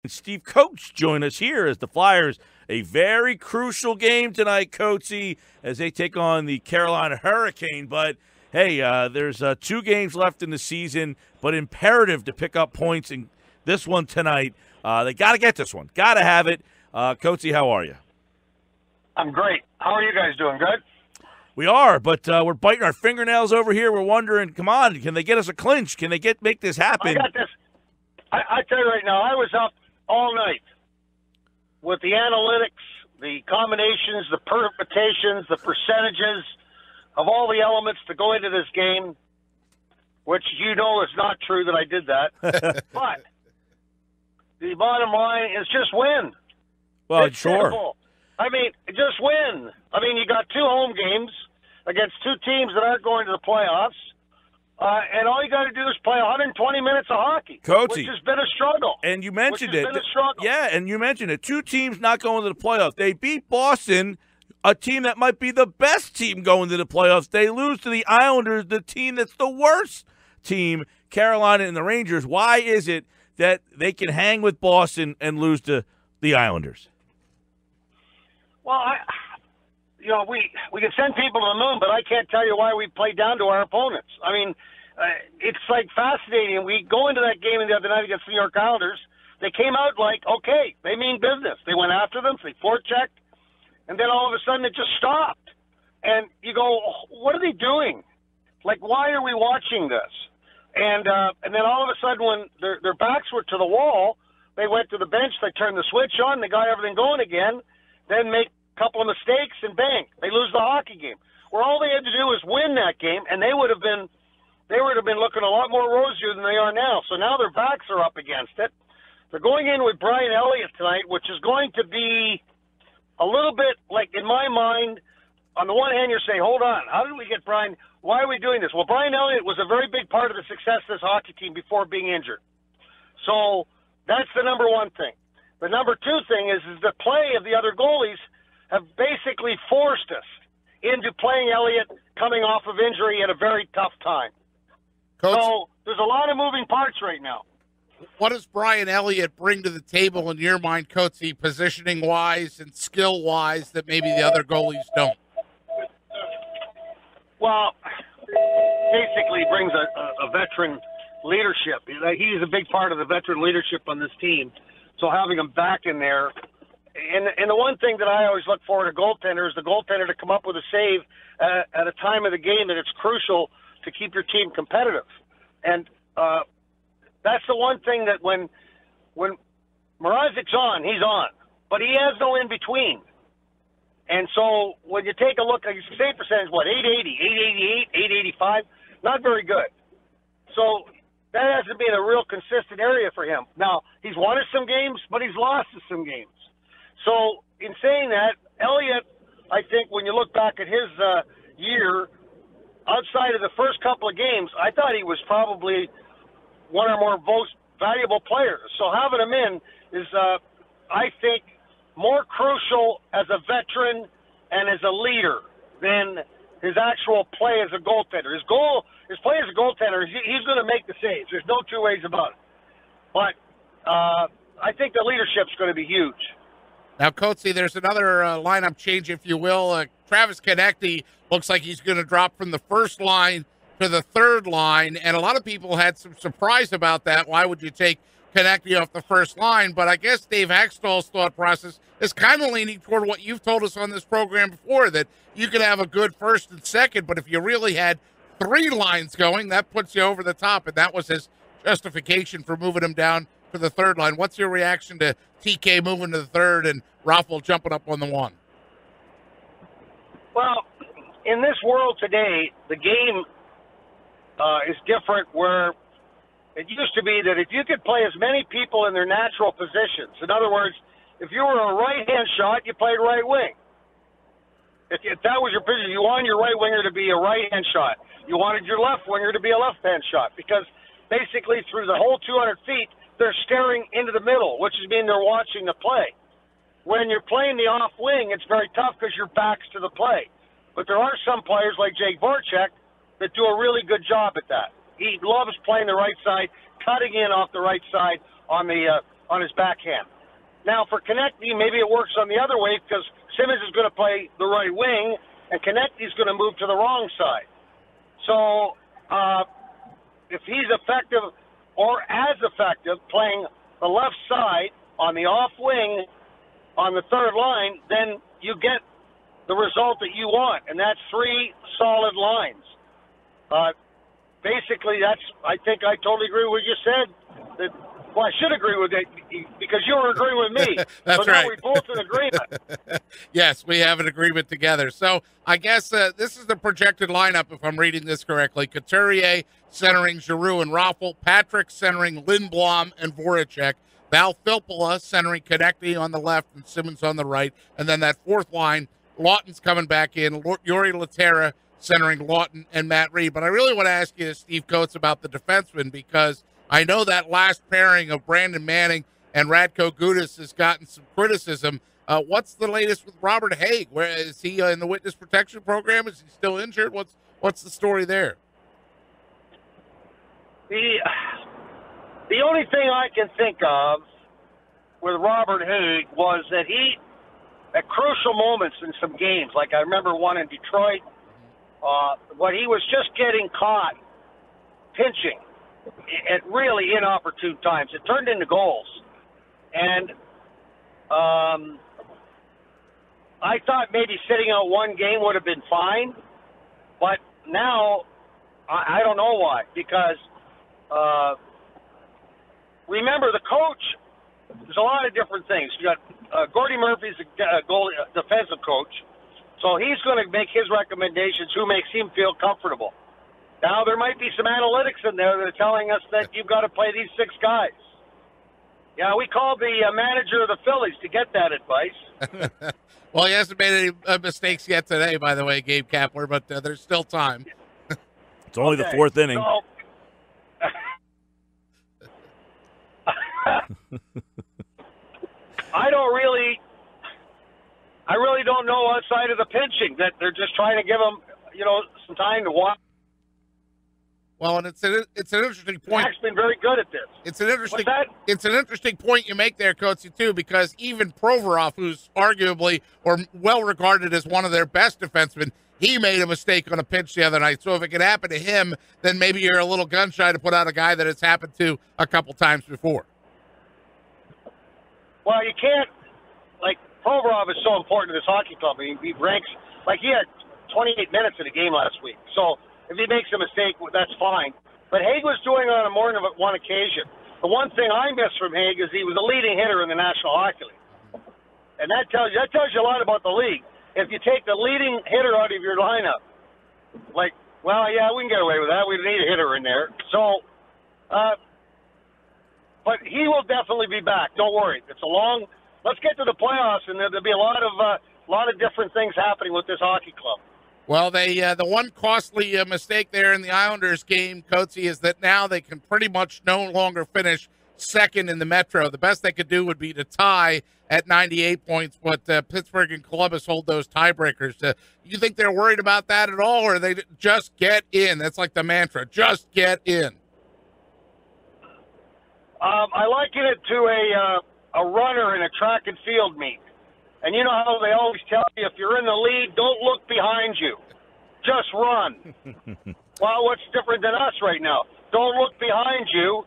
Steve Coates join us here as the Flyers, a very crucial game tonight, Coatesy, as they take on the Carolina Hurricane. But, hey, there's 2 games left in the season, but imperative to pick up points in this one tonight. They got to get this one. Got to have it. Coatesy, how are you? I'm great. How are you guys doing? Good? We are, but we're biting our fingernails over here. We're wondering, come on, can they get us a clinch? Can they make this happen? I got this. I tell you right now, I was up all night with the analytics, the combinations, the permutations, the percentages of all the elements to go into this game, which you know is not true that I did that. But the bottom line is just win. Well, it's sure. simple. I mean, just win. I mean, you got 2 home games against 2 teams that aren't going to the playoffs. And all you got to do is play 120 minutes of hockey, Coatesy, which has been a struggle. And you mentioned it. Yeah, and you mentioned it. 2 teams not going to the playoffs. They beat Boston, a team that might be the best team going to the playoffs. They lose to the Islanders, the team that's the worst team, Carolina and the Rangers. Why is it that they can hang with Boston and lose to the Islanders? Well, we can send people to the moon, but I can't tell you why we play down to our opponents. I mean, it's like fascinating. We go into that game the other night against the New York Islanders. They came out like, okay, they mean business. They went after them, they forechecked, and then all of a sudden it just stopped. And you go, what are they doing? Like, why are we watching this? And then all of a sudden when their backs were to the wall, they went to the bench, they turned the switch on, they got everything going again, then make couple of mistakes and bang, they lose the hockey game. Where all they had to do was win that game, and they would have been looking a lot more rosier than they are now. So now their backs are up against it. They're going in with Brian Elliott tonight, which is going to be a little bit like, in my mind, on the one hand, you're saying, hold on, how did we get Brian? Why are we doing this? Well, Brian Elliott was a very big part of the success of this hockey team before being injured. So that's the number one thing. The number 2 thing is the play of the other goalies have basically forced us into playing Elliott coming off of injury at a very tough time. Coach, so there's a lot of moving parts right now. What does Brian Elliott bring to the table in your mind, Coatesy, positioning-wise and skill-wise that maybe the other goalies don't? Well, basically he brings a veteran leadership. He's a big part of the veteran leadership on this team. So having him back in there, and the one thing that I always look for in a goaltender is the goaltender to come up with a save at a time of the game that it's crucial to keep your team competitive. And that's the one thing that when Mrazek's on, he's on. But he has no in-between. And so when you take a look, his save percentage, 880, 888, 885, not very good. So that hasn't been a real consistent area for him. Now, he's won us some games, but he's lost us some games. So in saying that, Elliott, I think when you look back at his year, outside of the first couple of games, I thought he was probably one of our more most valuable players. So having him in is, I think, more crucial as a veteran and as a leader than his actual play as a goaltender. His play as a goaltender, he's going to make the saves. There's no 2 ways about it. But I think the leadership's going to be huge. Now, Coatesy, there's another lineup change, if you will. Travis Konecny looks like he's going to drop from the first line to the third line, and a lot of people had some surprise about that. Why would you take Konecny off the first line? But I guess Dave Hakstol's thought process is kind of leaning toward what you've told us on this program before, that you could have a good first and second, but if you really had 3 lines going, that puts you over the top, and that was his justification for moving him down to the third line. What's your reaction to TK moving to the third and Raffl jumping up on the 1? Well, in this world today, the game is different, where it used to be that if you could play as many people in their natural positions, in other words, if you were a right-hand shot, you played right wing. If that was your position, you wanted your right winger to be a right-hand shot. You wanted your left winger to be a left-hand shot, because basically through the whole 200 feet, they're staring into the middle, which is mean they're watching the play. When you're playing the off wing, it's very tough because your back's to the play. But there are some players like Jake Voracek that do a really good job at that. He loves playing the right side, cutting in off the right side on the on his backhand. Now, for Konechny, maybe it works on the other way because Simmons is going to play the right wing, and Konechny's going to move to the wrong side. So if he's effective or as effective playing the left side on the off wing on the third line, then you get the result that you want, and that's 3 solid lines. Basically, I think I totally agree with what you said. Well, I should agree with it because you were agreeing with me. That's so right. Now we both in agreement. Yes, we have an agreement together. So I guess this is the projected lineup, if I'm reading this correctly. Couturier centering Giroux and Raffl, Patrick centering Lindblom and Voracek, Val Filppula centering Konechny on the left and Simmons on the right, and then that fourth line, Lawton's coming back in, Yuri Laterra centering Lawton and Matt Reed. But I really want to ask you, Steve Coates, about the defensemen, because I know that last pairing of Brandon Manning and Radko Gudas has gotten some criticism. What's the latest with Robert Haig? Where is he in the witness protection program? Is he still injured? What's the story there? The only thing I can think of with Robert Haig was that he, at crucial moments in some games, like I remember one in Detroit, when he was just getting caught pinching at really inopportune times. It turned into goals. And I thought maybe sitting out one game would have been fine, but now I don't know why, because remember the coach, there's a lot of different things. You got Gordy Murphy's a goalie, defensive coach, so he's going to make his recommendations who makes him feel comfortable. Now, there might be some analytics in there that are telling us that you've got to play these 6 guys. Yeah, we called the manager of the Phillies to get that advice. Well, he hasn't made any mistakes yet today, by the way, Gabe Kapler, but there's still time. It's only the 4th inning. So, I really don't know outside of the pinching that they're just trying to give him, some time to watch. Well, and it's an interesting point. Zach's been very good at this. It's an interesting point you make there, Coatsy, too, because even Provorov, who's arguably or well regarded as one of their best defensemen, he made a mistake on a pinch the other night. So if it could happen to him, then maybe you're a little gun shy to put out a guy that it's happened to a couple times before. Well, you can't, Provorov is so important to this hockey club. I mean, he ranks, he had 28 minutes in a game last week. So if he makes a mistake, that's fine. But Haig was doing it on more than one occasion. The one thing I miss from Haig is he was the leading hitter in the National Hockey League. And that tells you a lot about the league. If you take the leading hitter out of your lineup, we can get away with that. We need a hitter in there. So, but he will definitely be back. Don't worry. Let's get to the playoffs, and there'll be a lot of different things happening with this hockey club. Well, the one costly mistake there in the Islanders game, Coatsy, is that now they can pretty much no longer finish second in the Metro. The best they could do would be to tie at 98 points, but Pittsburgh and Columbus hold those tiebreakers. You think they're worried about that at all, or they just get in? That's like the mantra, just get in. I liken it to a runner in a track and field meet. And you know how they always tell you, if you're in the lead, don't look behind you. Just run. Well, what's different than us right now? Don't look behind you.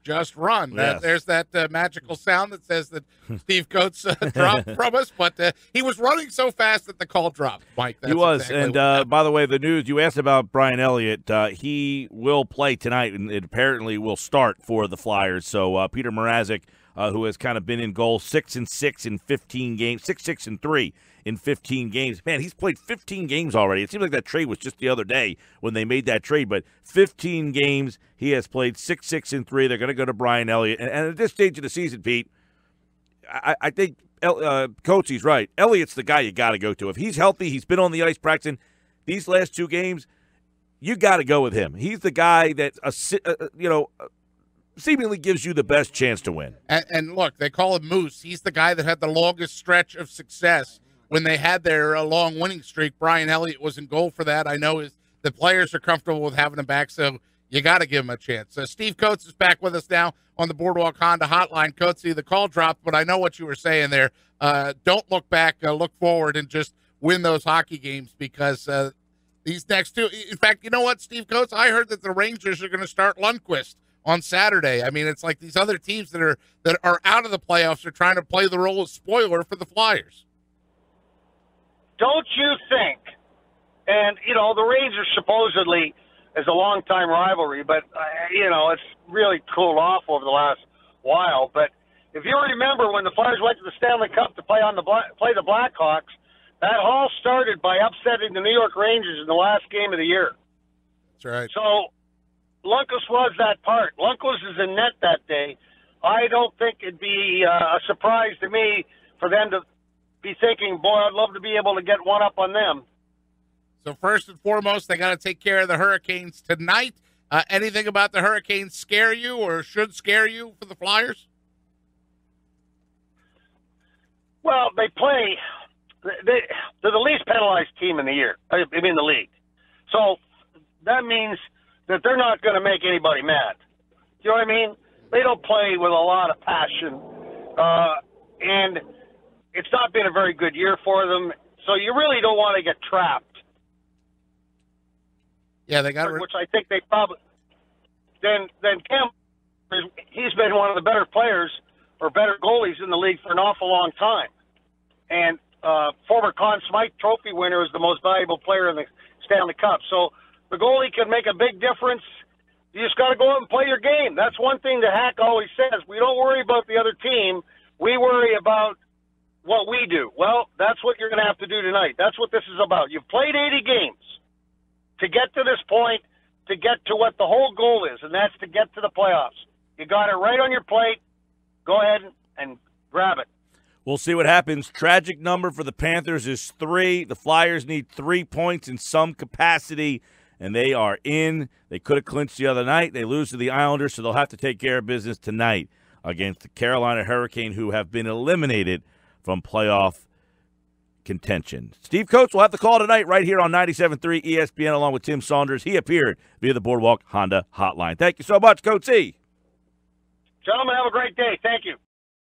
Just run. Yes. There's that magical sound that says that Steve Coates dropped from us, but he was running so fast that the call dropped, Mike. He was. Exactly and by the way, the news, you asked about Brian Elliott. He will play tonight, and it apparently will start for the Flyers. So Peter Mrazek, who has kind of been in goal 6-6 in 15 games, 6-6-3 in 15 games. Man, he's played 15 games already. It seems like that trade was just the other day when they made that trade, but 15 games, he has played 6-6-3. They're going to go to Brian Elliott. And at this stage of the season, Pete, I think Coatsy's right. Elliott's the guy you got to go to. If he's healthy, he's been on the ice practicing these last 2 games, you got to go with him. He's the guy that, seemingly gives you the best chance to win. And look, they call him Moose. He's the guy that had the longest stretch of success when they had their long winning streak. Brian Elliott was in goal for that. I know the players are comfortable with having him back, so you got to give them a chance. Steve Coates is back with us now on the Boardwalk Honda Hotline. Coatesy, the call dropped, but I know what you were saying there. Don't look back, look forward, and just win those hockey games because these next two. In fact, you know what, Steve Coates? I heard that the Rangers are going to start Lundqvist on Saturday. I mean, it's like these other teams that are out of the playoffs are trying to play the role of spoiler for the Flyers. Don't you think? And, the Rangers supposedly is a long-time rivalry, but, it's really cooled off over the last while. But if you remember when the Flyers went to the Stanley Cup to play the Blackhawks, that all started by upsetting the New York Rangers in the last game of the year. That's right. So Lundqvist was that part. Lundqvist is in net that day. I don't think it'd be a surprise to me for them to be thinking, boy, I'd love to be able to get one up on them. So first and foremost, they got to take care of the Hurricanes tonight. Anything about the Hurricanes scare you or should scare you for the Flyers? Well, they're the least penalized team in the year. I mean, the league. So that means that they're not going to make anybody mad. You know what I mean? They don't play with a lot of passion, and it's not been a very good year for them. So you really don't want to get trapped. Yeah, they got which I think they probably. Then Kemp, he's been one of the better players or better goalies in the league for an awful long time, and former Conn Smythe Trophy winner is the most valuable player in the Stanley Cup. So the goalie can make a big difference. You just got to go out and play your game. That's one thing that Hack always says. We don't worry about the other team. We worry about what we do. Well, that's what you're going to have to do tonight. That's what this is about. You've played 80 games to get to this point, to get to what the whole goal is, and that's to get to the playoffs. You got it right on your plate. Go ahead and grab it. We'll see what happens. Tragic number for the Panthers is 3. The Flyers need 3 points in some capacity, and they are in. They could have clinched the other night. They lose to the Islanders, so they'll have to take care of business tonight against the Carolina Hurricane, who have been eliminated from playoff contention. Steve Coates will have the call tonight right here on 97.3 ESPN along with Tim Saunders. He appeared via the Boardwalk Honda Hotline. Thank you so much, Coatesy. Gentlemen, have a great day. Thank you.